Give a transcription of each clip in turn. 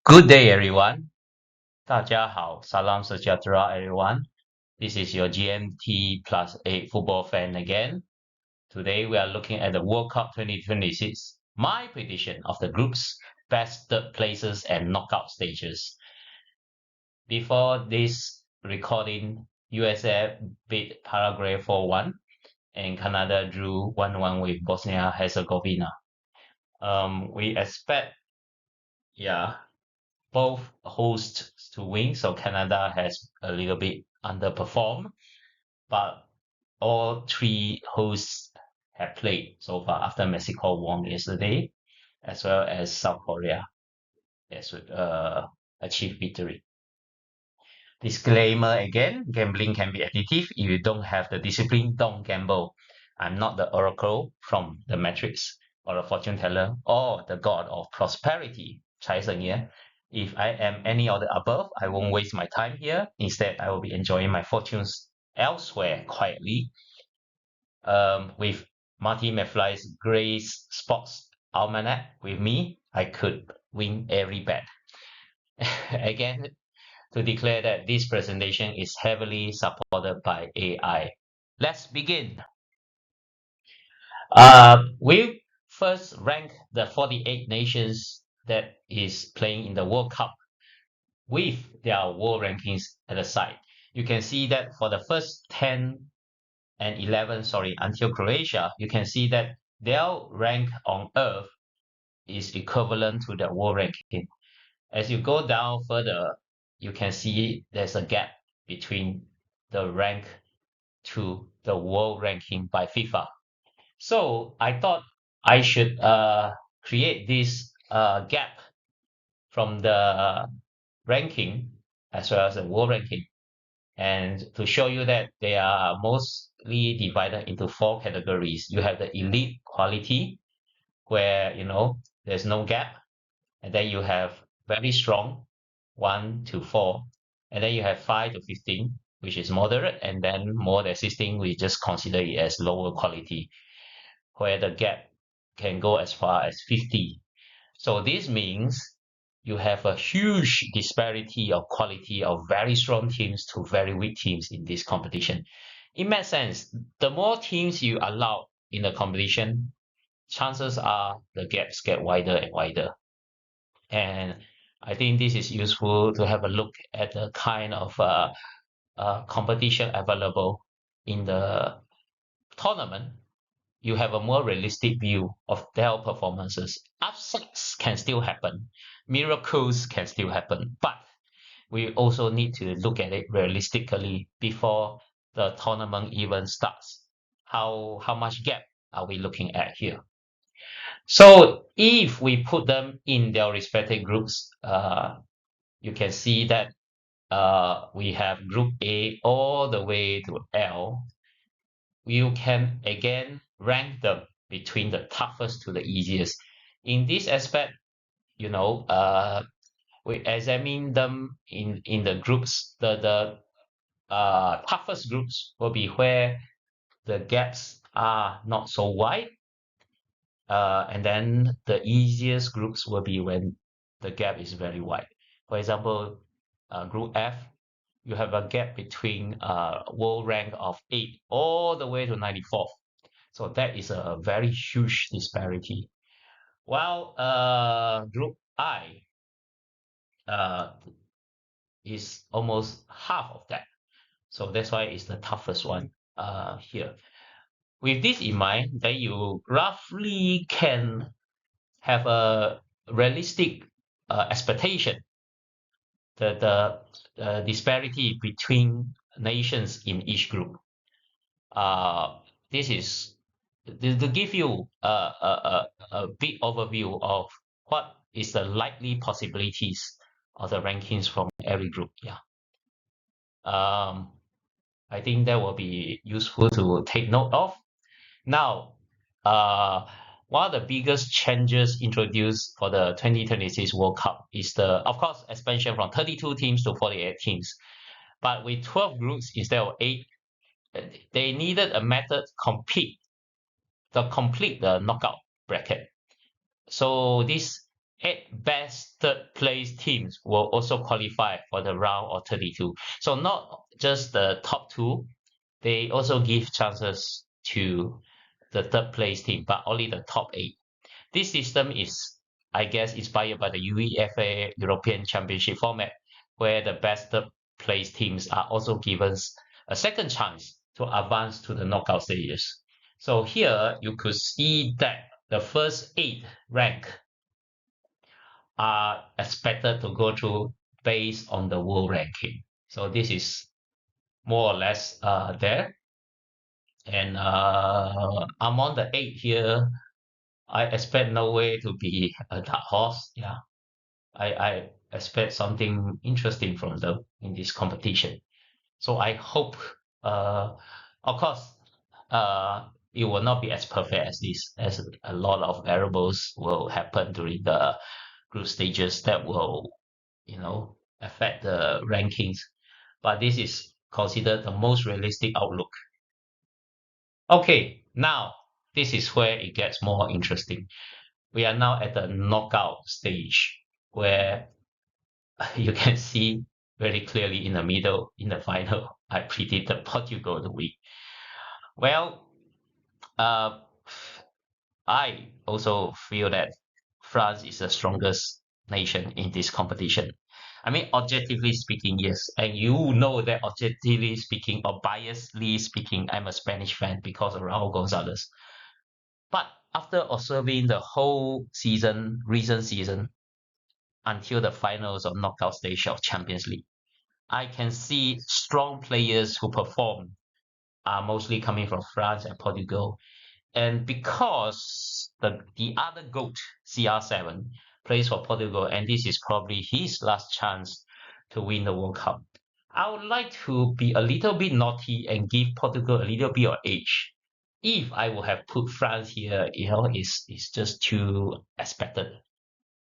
Good day, everyone. 大家好, Salam Sejahtera, everyone. This is your GMT plus 8 football fan again. Today, we are looking at the World Cup 2026. My prediction of the groups, best third places, and knockout stages. Before this recording, USA beat Paraguay 4-1, and Canada drew 1-1 with Bosnia-Herzegovina. We expect, yeah, both hosts to win, so Canada has a little bit underperformed, but all three hosts have played so far after Mexico won yesterday, as well as South Korea has achieved victory. Disclaimer again, gambling can be addictive. If you don't have the discipline, don't gamble. I'm not the oracle from the Matrix or a fortune teller or the god of prosperity, 财神爷. If I am any of the above, I won't waste my time here. Instead, I will be enjoying my fortunes elsewhere quietly. With Marty McFly's Grace Sports Almanac with me, I could win every bet. Again, to declare that this presentation is heavily supported by AI. Let's begin. We first rank the 48 nations that is playing in the World Cup with their world rankings at the side. You can see that for the first 10 and 11, until Croatia, you can see that their rank on Earth is equivalent to the world ranking. As you go down further, you can see there's a gap between the rank to the world ranking by FIFA. So I thought I should create this gap from the ranking as well as the world ranking, and to show you that they are mostly divided into four categories. You have the elite quality, where there's no gap, and then you have very strong, 1 to 4, and then you have 5 to 15, which is moderate, and then more than 16, we just consider it as lower quality, where the gap can go as far as 50. So this means you have a huge disparity of quality of very strong teams to very weak teams in this competition. In that sense, the more teams you allow in the competition, chances are the gaps get wider and wider. And I think this is useful to have a look at the kind of competition available in the tournament. You have a more realistic view of their performances. Upsets can still happen, miracles can still happen, but we also need to look at it realistically before the tournament even starts. How much gap are we looking at here? So if we put them in their respective groups, you can see that we have Group A all the way to L. You can again rank them between the toughest to the easiest. In this aspect, we examine them in the groups. The toughest groups will be where the gaps are not so wide, and then the easiest groups will be when the gap is very wide. For example, Group F, you have a gap between world rank of 8 all the way to 94th. So that is a very huge disparity. While Group I is almost half of that. So that's why it's the toughest one here. With this in mind, then you roughly can have a realistic expectation that the disparity between nations in each group. This is to give you a big overview of what is the likely possibilities of the rankings from every group. Yeah. I think that will be useful to take note of. Now, one of the biggest changes introduced for the 2026 World Cup is of course, expansion from 32 teams to 48 teams. But with 12 groups instead of 8, they needed a method to complete the knockout bracket. So this 8 best third place teams will also qualify for the round of 32. So not just the top two, they also give chances to the third place team, but only the top 8. This system is, I guess, inspired by the UEFA European Championship format, where the best third place teams are also given a second chance to advance to the knockout stages. So here you could see that the first 8 rank are expected to go through based on the world ranking. So this is more or less there. And among the 8 here, I expect Norway to be a dark horse. Yeah, I expect something interesting from them in this competition. So I hope, uh, of course, it will not be as perfect as this, as a lot of variables will happen during the group stages that will, affect the rankings. But this is considered the most realistic outlook. Okay, now this is where it gets more interesting. We are now at the knockout stage where you can see very clearly in the middle, in the final, I predicted Portugal to win. Well, uh, I also feel that France is the strongest nation in this competition. I mean, objectively speaking, yes. And you know that objectively speaking or biasly speaking, I'm a Spanish fan because of Raul Gonzalez. But after observing the whole season, recent season, until the finals of knockout stage of Champions League, I can see strong players who perform are mostly coming from France and Portugal. And because the other GOAT, CR7, plays for Portugal, and this is probably his last chance to win the World Cup, I would like to be a little bit naughty and give Portugal a little bit of edge. If I would have put France here, it's just too expected.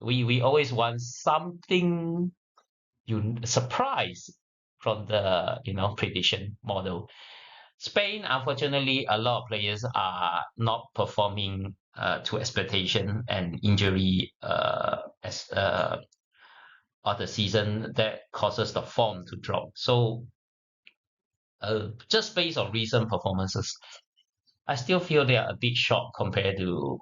We always want something surprise from the prediction model. Spain, unfortunately, a lot of players are not performing to expectation, and injury as of the season that causes the form to drop. So just based on recent performances, I still feel they are a bit short compared to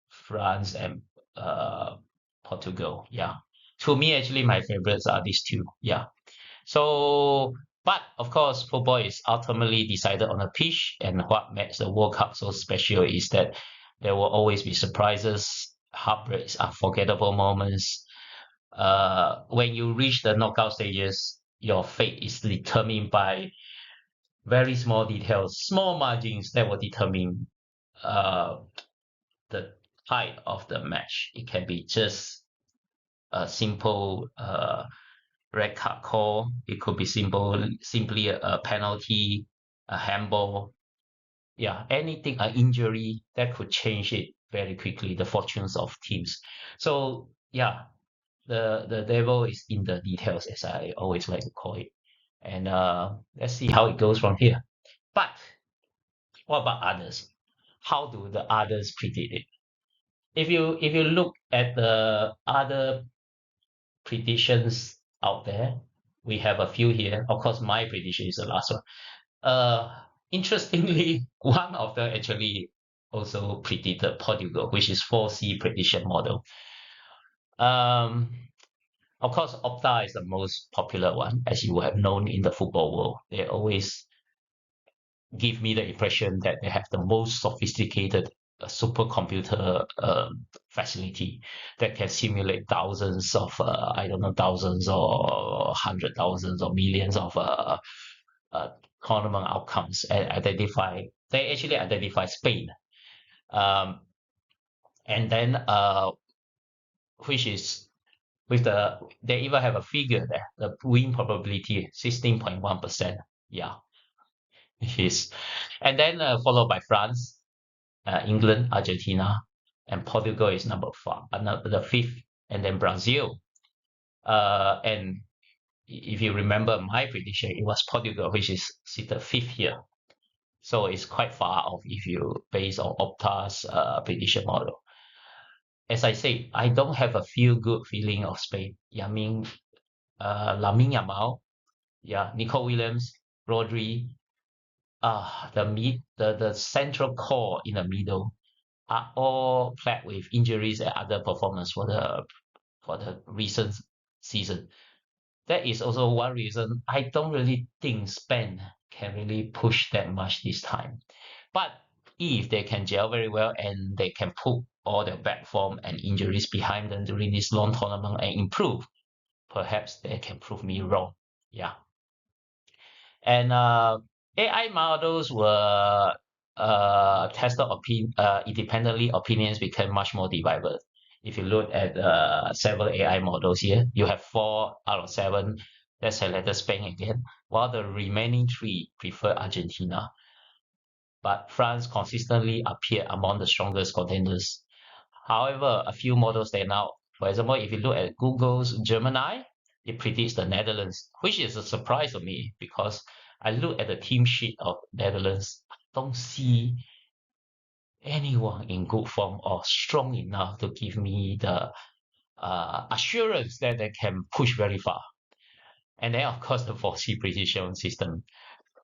France and uh, Portugal. Yeah, to me, actually, my favorites are these two. Yeah. So, but of course, football is ultimately decided on a pitch, and what makes the World Cup so special is that there will always be surprises, heartbreaks, unforgettable moments. When you reach the knockout stages, your fate is determined by very small details, small margins that will determine uh, the height of the match. It can be just a simple red card call. It could be simply a penalty, a handball. Yeah, anything, an injury that could change it very quickly, the fortunes of teams. So yeah, the devil is in the details, as I always like to call it. And let's see how it goes from here. But what about others? How do the others predict it? If you look at the other predictions out there, we have a few here. Of course, my prediction is the last one. Interestingly, one of them actually also predicted Portugal, which is 4C prediction model. Um, of course, Opta is the most popular one, as you have known in the football world. They always give me the impression that they have the most sophisticated supercomputer facility that can simulate thousands of I don't know, thousands or hundred thousands or millions of uh, tournament outcomes and identify. They actually identify Spain, um, and then which is with they even have a figure there. The win probability 16.1%. Yeah, it is, and then followed by France, England, Argentina, and Portugal is number five, the fifth, and then Brazil. And if you remember my prediction, it was Portugal, which is seated fifth here. So it's quite far off if you base on Opta's prediction model. as I say, I don't have a feel good feeling of Spain. Yeah, I mean, Lamine Yamal, yeah, Nico Williams, Rodri, the central core in the middle are all plagued with injuries and other performance for the recent season. That is also one reason I don't really think Spain can really push that much this time. But if they can gel very well and they can put all their bad form and injuries behind them during this long tournament and improve, perhaps they can prove me wrong. Yeah. And AI models were tested independently. Opinions became much more divided. If you look at several AI models here, you have 4 out of 7 that selected Spain again, while the remaining 3 prefer Argentina. But France consistently appeared among the strongest contenders. However, a few models stand out. For example, if you look at Google's Gemini, it predicts the Netherlands, which is a surprise to me because I look at the team sheet of Netherlands, I don't see anyone in good form or strong enough to give me the assurance that they can push very far. And then, of course, the 4C precision system,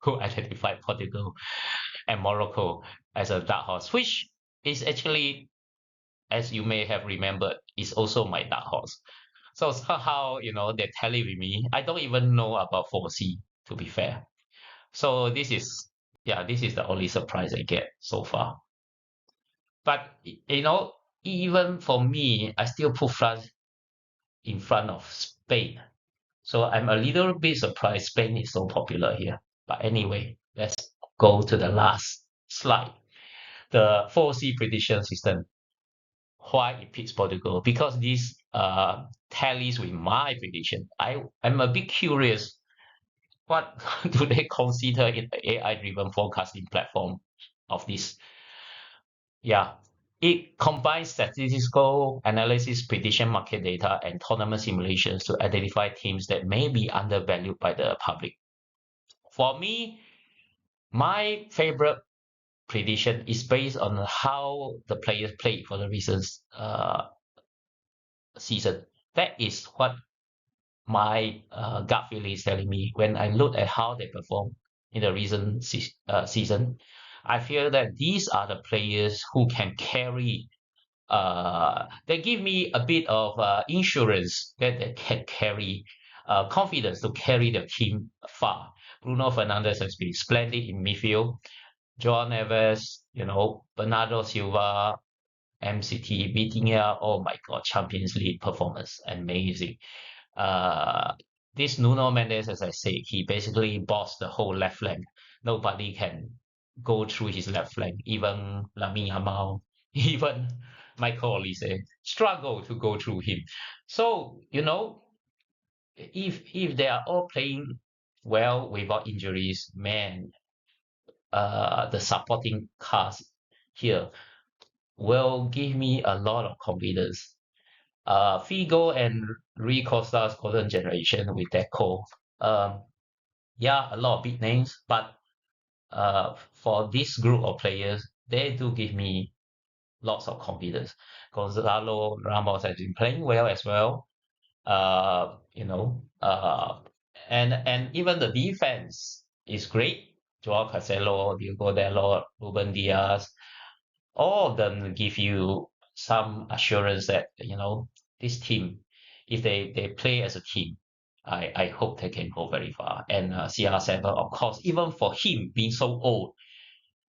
who identified Portugal and Morocco as a dark horse, which is actually, as you may have remembered, is also my dark horse. So somehow, they tally with me. I don't even know about 4C, to be fair. So this is the only surprise I get so far. But, even for me, I still put France in front of Spain. So I'm a little bit surprised Spain is so popular here. But anyway, let's go to the last slide. The 4C prediction system. Why it picks Portugal? Because this tallies with my prediction. I'm a bit curious. What do they consider in the AI-driven forecasting platform of this? Yeah, it combines statistical analysis, prediction market data, and tournament simulations to identify teams that may be undervalued by the public. For me, my favorite prediction is based on how the players played for the recent season. That is what my gut feeling is telling me when I look at how they perform in the recent season. I feel that these are the players who can carry. They give me a bit of insurance that they can carry confidence to carry the team far. Bruno Fernandes has been splendid in midfield. John Neves, Bernardo Silva, MCT, Vitinha, oh my God, Champions League performance, amazing. Uh, this Nuno Mendes, as I say, he basically bossed the whole left flank. Nobody can go through his left flank. Even Lamine Yamal, even Michael Olise struggle to go through him. So, if they are all playing well without injuries, man, the supporting cast here will give me a lot of confidence. Figo and Rui Costa's golden generation with Deco. Um, yeah, a lot of big names, but for this group of players, they do give me lots of confidence. Gonzalo Ramos has been playing well as well. Uh, you know, uh, and even the defense is great. Joao Cancelo, Diogo Dalot, Ruben Diaz, all of them give you some assurance that this team, if they play as a team, I hope they can go very far. And CR7, of course, even for him being so old,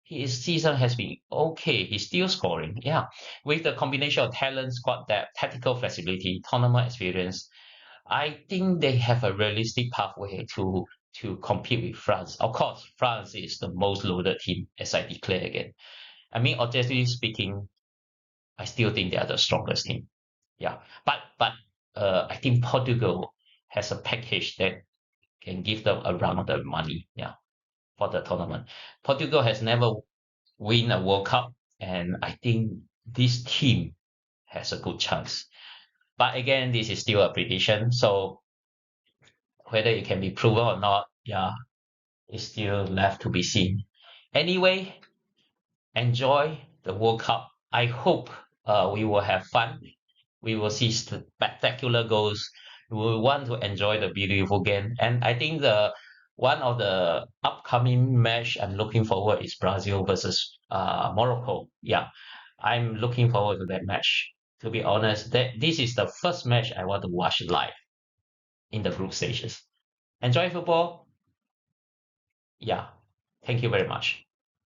his season has been okay. He's still scoring. Yeah, with the combination of talent, squad depth, tactical flexibility, tournament experience, I think they have a realistic pathway to compete with France. Of course, France is the most loaded team, as I declare again. I mean, objectively speaking, I still think they are the strongest team. Yeah, but I think Portugal has a package that can give them a run of the money. Yeah, for the tournament. Portugal has never win a World Cup, and I think this team has a good chance. But again, this is still a prediction, so whether it can be proven or not, yeah, is still left to be seen. Anyway, enjoy the World Cup. I hope we will have fun. We will see spectacular goals. We will want to enjoy the beautiful game. And I think the one of the upcoming match I'm looking forward is Brazil versus Morocco. Yeah, I'm looking forward to that match. To be honest, that this is the first match I want to watch live in the group stages. Enjoy football. Yeah. Thank you very much.